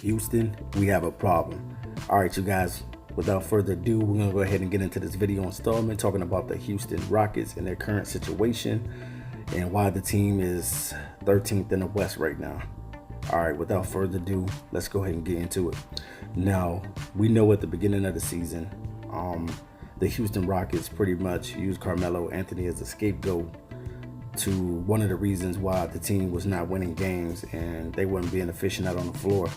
Houston, we have a problem. All right, you guys, without further ado, we're going to go ahead and get into this video installment talking about the Houston Rockets and their current situation and why the team is 13th in the West right now. All right, without further ado, let's go ahead and get into it. Now, we know at the beginning of the season, the Houston Rockets pretty much used Carmelo Anthony as a scapegoat to one of the reasons why the team was not winning games and they weren't being efficient out on the floor.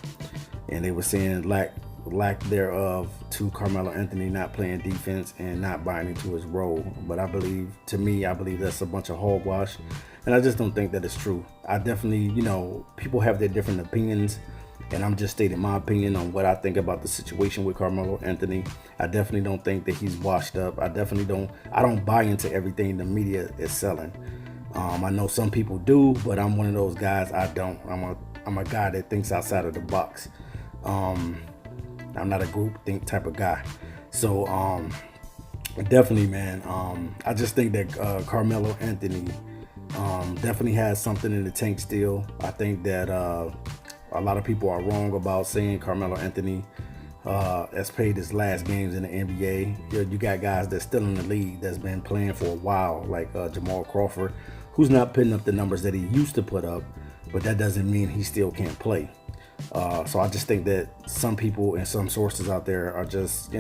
And they were saying lack thereof to Carmelo Anthony not playing defense and not buying into his role. But I believe that's a bunch of hogwash, and I just don't think that it's true. I definitely, people have their different opinions, and I'm just stating my opinion on what I think about the situation with Carmelo Anthony. I definitely don't think that he's washed up. I don't buy into everything the media is selling. I know some people do, but I'm one of those guys. I don't. I'm a guy that thinks outside of the box. I'm not a group think type of guy. So definitely, man, I just think that Carmelo Anthony definitely has something in the tank still. I think that a lot of people are wrong about saying Carmelo Anthony has played his last games in the NBA. You got guys that's still in the league that's been playing for a while, like Jamal Crawford, who's not putting up the numbers that he used to put up, but that doesn't mean he still can't play. So I just think that some people and some sources out there are just,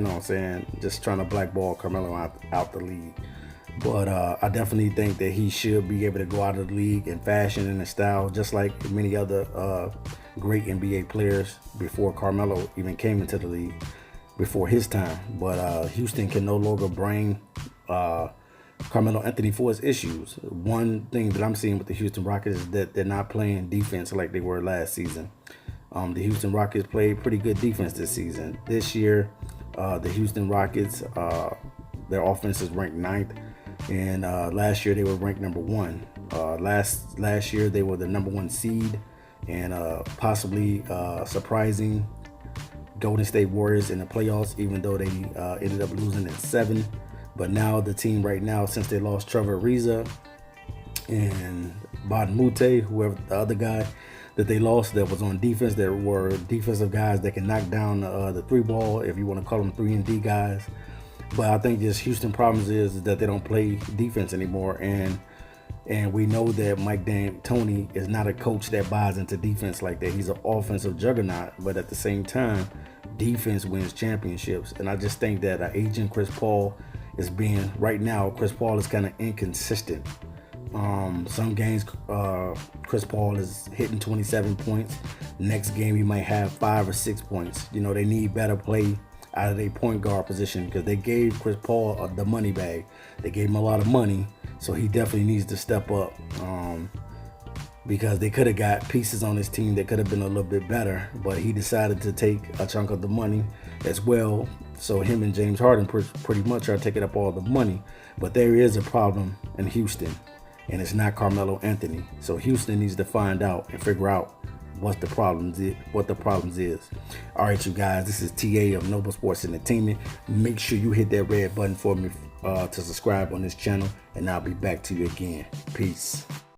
just trying to blackball Carmelo out the league. But I definitely think that he should be able to go out of the league in fashion and in style, just like many other great NBA players before Carmelo even came into the league, before his time. But Houston can no longer bring Carmelo Anthony for his issues. One thing that I'm seeing with the Houston Rockets is that they're not playing defense like they were last season. The Houston Rockets played pretty good defense this season. This year, the Houston Rockets, their offense is ranked 9th, and last year they were ranked number 1. Last year they were the number 1 seed, and possibly surprising Golden State Warriors in the playoffs, even though they ended up losing in 7. But now the team right now, since they lost Trevor Ariza and Badmute, whoever the other guy that they lost that was on defense, there were defensive guys that can knock down the 3-ball, if you want to call them 3-and-D guys. But I think just Houston problems is that they don't play defense anymore, and we know that Mike D'Antoni is not a coach that buys into defense like that. He's an offensive juggernaut, but at the same time, defense wins championships. And I just think that agent Chris Paul is being, right now, Chris Paul is kind of inconsistent. Some games Chris Paul is hitting 27 points. Next game he might have 5 or 6 points. They need better play out of their point guard position, because they gave Chris Paul the money bag. They gave him a lot of money, so he definitely needs to step up, because they could have got pieces on his team that could have been a little bit better, but he decided to take a chunk of the money as well. So him and James Harden pretty much are taking up all the money. But there is a problem in Houston, and it's not Carmelo Anthony. So Houston needs to find out and figure out what the problems is. All right, you guys, this is TA of Noble Sports Entertainment. Make sure you hit that red button for me to subscribe on this channel, and I'll be back to you again. Peace.